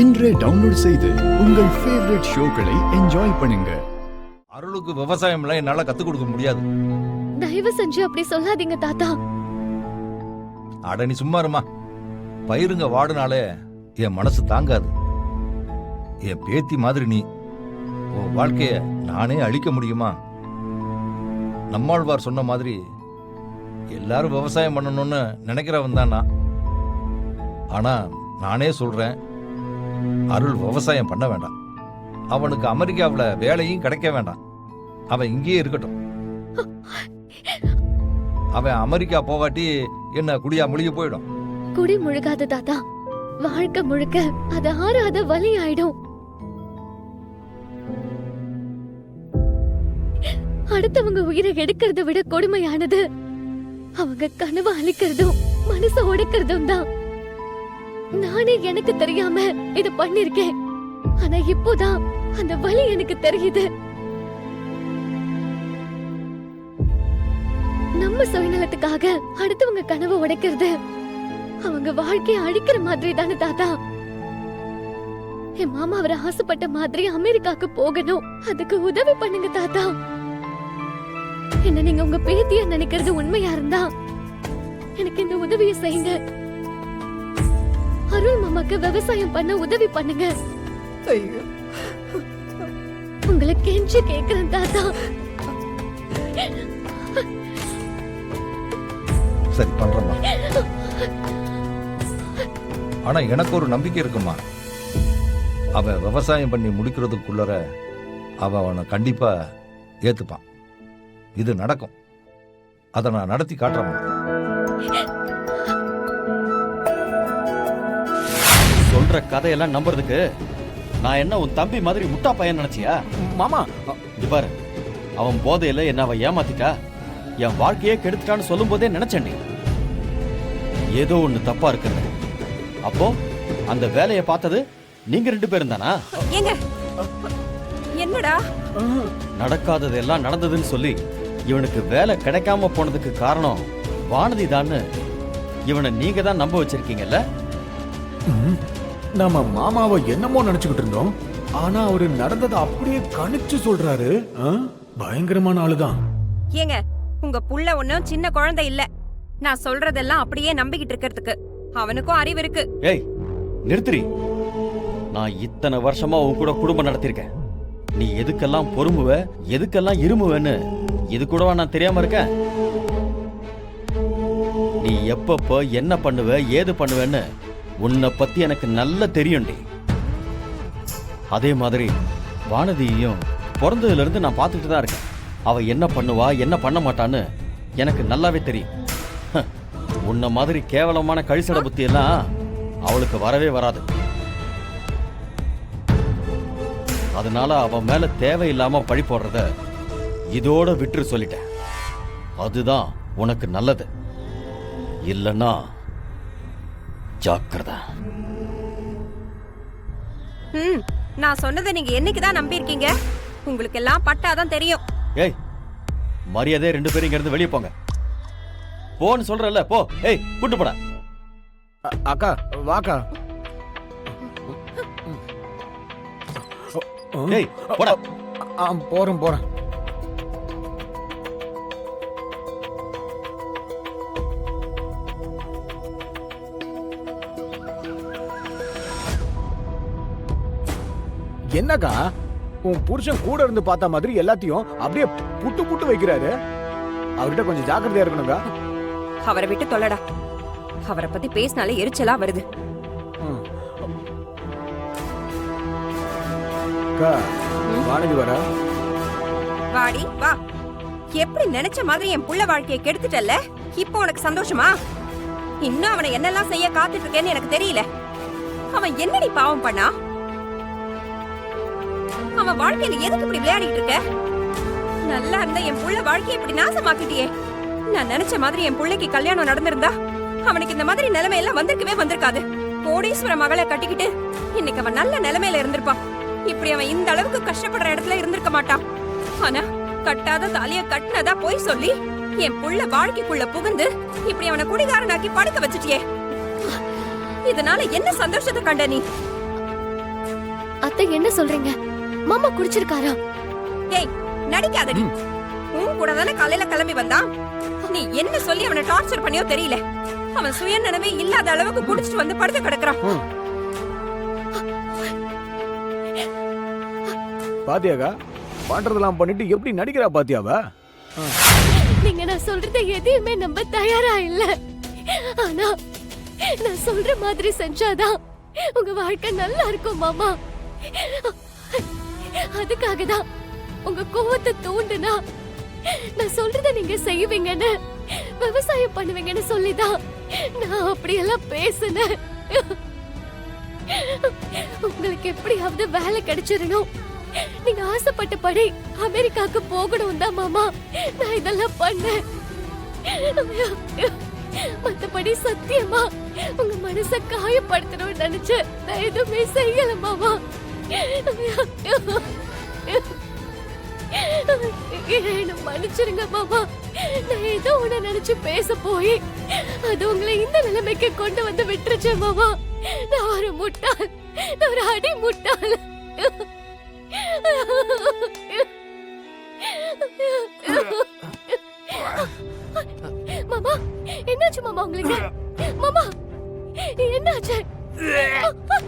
இன்றே டவுன்லோட் செய்து உங்கள் ஃபேவரட் ஷோக்களை என்ஜாய் பண்ணுங்க. அருளுக்கு விவசாயம்லாம் என்னால கத்துக் கொடுக்க முடியாது. தயவு செஞ்சு அப்படி சொல்லாதீங்க தாத்தா. அட நீ சும்மா இருமா. பயிருங்க வாடுனாலே என் மனசு தாங்காது. என் பேத்தி மாதிரி நீ உன் வாழ்க்கைய நானே அழிக்க முடியுமா? நம்மாழ்வார் சொன்ன மாதிரி எல்லாரும் விவசாயம் பண்ணணும்னு நினைக்கிறவன் தான் நான். ஆனா நானே சொல்றேன், அருள் விவசாயம் பண்ண வேண்டாம். அவனுக்கு அமெரிக்காவில் வேலையும் கிடைக்க வேண்டாம். அவன் இங்கேயே இருக்கட்டும். அவன் அமெரிக்கா போகாட்டி என்ன குடியா முழுகி போயிடும். குடி முழுகாத தாத்தா, வாழ்க்கை முழுக்க அது ஆறாத வலி ஆயிடும். அடுத்தவங்க உயிரை எடுக்கிறத விட கொடுமையானது அவங்க கனவை அழிக்கிறதும் மனசை உடைக்கிறதும் தான். நானே எனக்கு தெரியாம இத பண்ணிருக்கேன். ஆனா இப்போதான் அந்த வலி எனக்கு தெரியுது. நம்ம சுயநலத்துக்காக அடுத்தவங்க கனவை உடைக்கிறது அவங்க வாழ்க்கையை அழிக்கிற மாதிரி தானே தாத்தா. என் மாமா அவரை ஆசைப்பட்ட மாதிரி அமெரிக்காக்கு போகணும். அதுக்கு உதவி பண்ணுங்க தாத்தா. என்ன நீங்க உங்க பேத்தியா நினைக்கிறது உண்மையா இருந்தா எனக்கு இந்த உதவியை செய்யுங்க. அருள் மாமாக்கு விவசாயம் பண்ண உதவி பண்ணுங்க. உங்களை கெஞ்சி கேக்குறேன் தாத்தா. சரி பண்றேம்மா. ஆனா எனக்கு ஒரு நம்பிக்கை இருக்குமா. அவன் விவசாயம் பண்ணி முடிக்கிறதுக்குள்ளர அவனை கண்டிப்பா ஏத்துப்பான். இது நடக்கும். அதை நான் நடத்தி காட்டுறேன். சொல்ற கதையெல்லாம் நம்புறதுக்கு நான் என்ன உன் தம்பி மாதிரி முட்டா பையன் நினைச்சியா? மாமா இது பாரு, அவன் போதையில என்ன அவன் ஏமாத்திட்டா, என் வாழ்க்கையே கெடுத்துட்டான்னு சொல்லும் போதே நினைச்சேன் ஏதோ ஒண்ணு தப்பா இருக்கிறது. அப்போ அந்த வேலையை பார்த்தது நீங்க 2 பேரும் தானா? என்னடா நடக்காததெல்லாம் நடந்ததுன்னு சொல்லி இவனுக்கு வேலை கிடைக்காம போனதுக்கு காரணம் வானதி தான்னு இவனை நீங்க தான் நம்ப வச்சிருக்கீங்கல்ல? நம்ம மாமாவை என்னமோ நினைச்சுக்கிட்டு இருந்தோம். ஆனா அவரு நடந்ததை அப்படியே கணிச்சு சொல்றாரு. பயங்கரமான ஆளுதான். ஏங்க, உங்க புள்ள ஒண்ணும் சின்ன குழந்தை இல்ல. நான் சொல்றதெல்லாம் அப்படியே நம்பிக்கிட்டு இருக்கிறதுக்கு அவனுக்கும் அறிவு இருக்கு. ஏய் நிறுத்திரி. நான் இத்தனை வருஷமா உன் கூட குடும்பம் நடத்திருக்கேன். நீ எதுக்கெல்லாம் பொறுமுவ, எதுக்கெல்லாம் இருமுவன்னு இது கூடவா நான் தெரியாம இருக்கேன்? நீ எப்பப்ப என்ன பண்ணுவ, ஏது பண்ணுவேன்னு உன்னை பத்தி எனக்கு நல்லா தெரியும்டி. அதே மாதிரி வானதியையும் பிறந்ததுல இருந்து நான் பார்த்துட்டு தான் இருக்கேன். அவ என்ன பண்ணுவா, என்ன பண்ண மாட்டான்னு எனக்கு நல்லாவே தெரியும். உன்ன மாதிரி கேவலமான கழிசட புத்தி எல்லாம் அவளுக்கு வரவே வராது. அதனால அவன் மேல தேவையில்லாம பழி போடுறத இதோட விட்டு சொல்லிட்டேன். அதுதான் உனக்கு நல்லது. இல்லன்னா ஜாக்கிரதை. நான் சொன்னதை நீங்க என்னைக்குதான் நம்பி இருக்கீங்க? உங்களுக்கு எல்லாம் பட்டாதான் தெரியும். ஏய் மரியாதை 2 பேரும் இங்க இருந்து வெளியே போங்க. போன்னு சொல்றல, போ. ஏய் கூட்டு போடா. அக்கா வாக்கா. ஏய் போடா. போறேன். என்னக்கா உன் புருஷன் கூட இருந்து பார்த்த மாதிரி எல்லாத்தையும் அப்படியே புட்டு வைக்கிறாரு. அவர்கிட்ட கொஞ்சம் ஜாக்கிரதையா இருக்கணுங்க. அவரை விட்டு தொல்லடா. அவரை பத்தி பேசினாலே எரிச்சலா வருது. வானதி வர. வாடி வா. எப்படி நினைச்ச மாதிரி என் புள்ள வாழ்க்கையை கெடுத்துட்டல்ல? இப்போ உனக்கு சந்தோஷமா? இன்னும் அவனை என்னெல்லாம் செய்ய காத்துட்டு இருக்கேன்னு எனக்கு தெரியல. அவன் என்னடி பாவம் பண்ணா? அவன் வாழ்க்கையில எதுக்கு இப்படி விளையாடிட்டு இருக்க? நல்லா இருந்த என் புள்ள வாழ்க்கையை இப்படி நாசமாக்கிட்டியே. நான் நினைச்ச மாதிரி என் புள்ளைக்கு கல்யாணம் நடந்திருந்தா அவனுக்கு இந்த மாதிரி நிலைமை எல்லாம் வந்திருக்காது. கோடீஸ்வர மகளை கட்டிக்கிட்டு இன்னைக்கு அவன் நல்ல நிலைமையில இருந்திருப்பான். இப்படி அவன் இந்த அளவுக்கு கஷ்டப்படுற இடத்துல இருந்திருக்க மாட்டான். ஆனா கட்டாத தாலிய கட்டினதா போய் சொல்லி என் புள்ள வாழ்க்கைக்குள்ள புகுந்து இப்படி அவனை குடிகாரனாக்கி படுக்க வச்சுட்டியே. இதனால என்ன சந்தோஷத்தை கண்ட நீ? அத்தை என்ன சொல்றீங்க? மாமா குடிச்சிருக்காரா? ஏய் நடிக்காதடி. உன் கூட தானே காலையில கிளம்பி வந்தான். நீ என்ன சொல்லி அவனை டார்ச்சர் பண்ணியோ தெரியல. அவன் சுயநினைவே இல்லாத அளவுக்கு குடிச்சிட்டு வந்து படுத்து கிடக்குறான். பாத்தியாக்கா பண்றதெல்லாம் பண்ணிட்டு எப்படி நடிக்கிறா பாத்தியாவ? நீங்க நான் சொல்றத எதையுமே நம்ப தயாரா இல்ல. ஆனா நான் சொல்ற மாதிரி செஞ்சாதான் உங்க வாழ்க்கை நல்லா இருக்கும் மாமா. அதுக்காக தான் உங்க கோவத்தை தூண்டுனா நான் சொல்றத நீங்க செய்வீங்கன்னு, விவசாயம் பண்ணுவீங்கன்னு சொல்லிதான் நான் அப்படியெல்லாம் பேசுனேன். உங்களுக்கு எப்படியாவது வேலை கிடைச்சிடணும், நீங்க ஆசைப்பட்டபடி அமெரிக்காக்கு போகணும் தான் மாமா நான் இதெல்லாம் பண்ணேன். மத்தபடி சத்தியமா உங்க மனச காயப்படுத்தணும்னு நினைச்சு நான் எதுவுமே செய்யல மாமா. என்ன மன்னிச்சிருங்க மாமா. நான் ஏதோ உன்னை நினைச்சு பேச போய் அது உங்களை இந்த நிலைமைக்கு கொண்டு வந்து விட்டுருச்சு மாமா. நான் ஒரு முட்டாள், நான் ஒரு அடி முட்டாள். மாமா என்னாச்சு மாமா உங்களுக்கு? மாமா என்னாச்சு மாமா?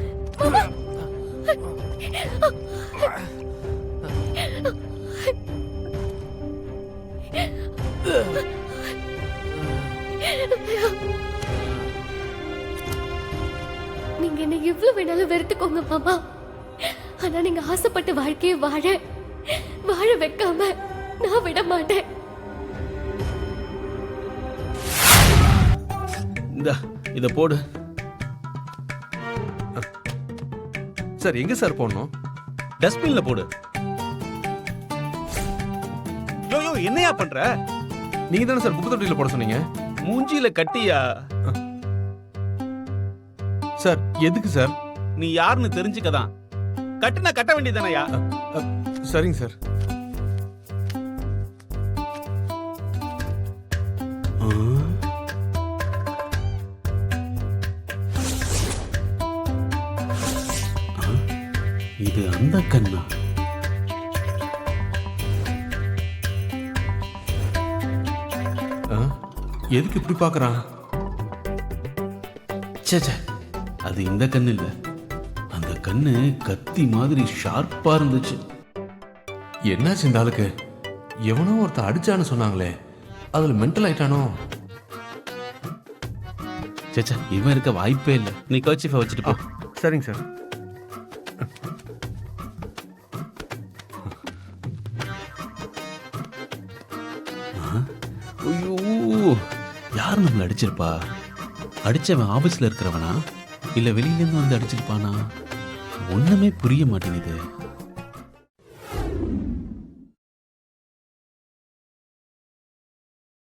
நீங்க என்ன எவ்வளவு வேணாலும் வெறுத்துக்கோங்க மாமா. ஆனா நீங்க ஆசைப்பட்ட வாழ்க்கையை வாழ வைக்காம நான் விட மாட்டேன். இத போடு. சார் எங்க சார் போடணும்? டஸ்ட்பின்ல போடு. யோ யோ என்னையா பண்ற? நீங்க தானே சார் குப்பை தொட்டியில போட சொன்னீங்க. மூஞ்சில கட்டியா? சார் எதுக்கு சார்? நீ யாருன்னு தெரிஞ்சுக்கதான். கட்டுனா கட்ட வேண்டியதானயா? சரிங்க சார். இது அந்த கண்ணா? எதுக்கு இப்படி பாக்குறான்? ச்சே அது இந்த கண்ணு இல்ல. அந்த கண்ணு கத்தி மாதிரி ஷார்ப்பா இருந்துச்சு. என்னாச்சு இந்த ஆளுக்கு? எவனோ ஒருத்தன் அடிச்சான்னு சொன்னாங்களே, அதுல மென்டல் ஆயிட்டானோ? சேச்சா இவன் இருக்க வாய்ப்பே இல்ல. நீ கர்ச்சீஃபை வச்சுட்டு போ. சரிங்க சார். ஐயோ யார் நம்மள அடிச்சிருப்பா? அடிச்சவன் ஆபீஸ்ல இருக்கிறவனா இல்ல வெளியில இருந்து வந்து அடிச்சிருப்பானா? ஒண்ணுமே புரிய மாட்டேங்குது.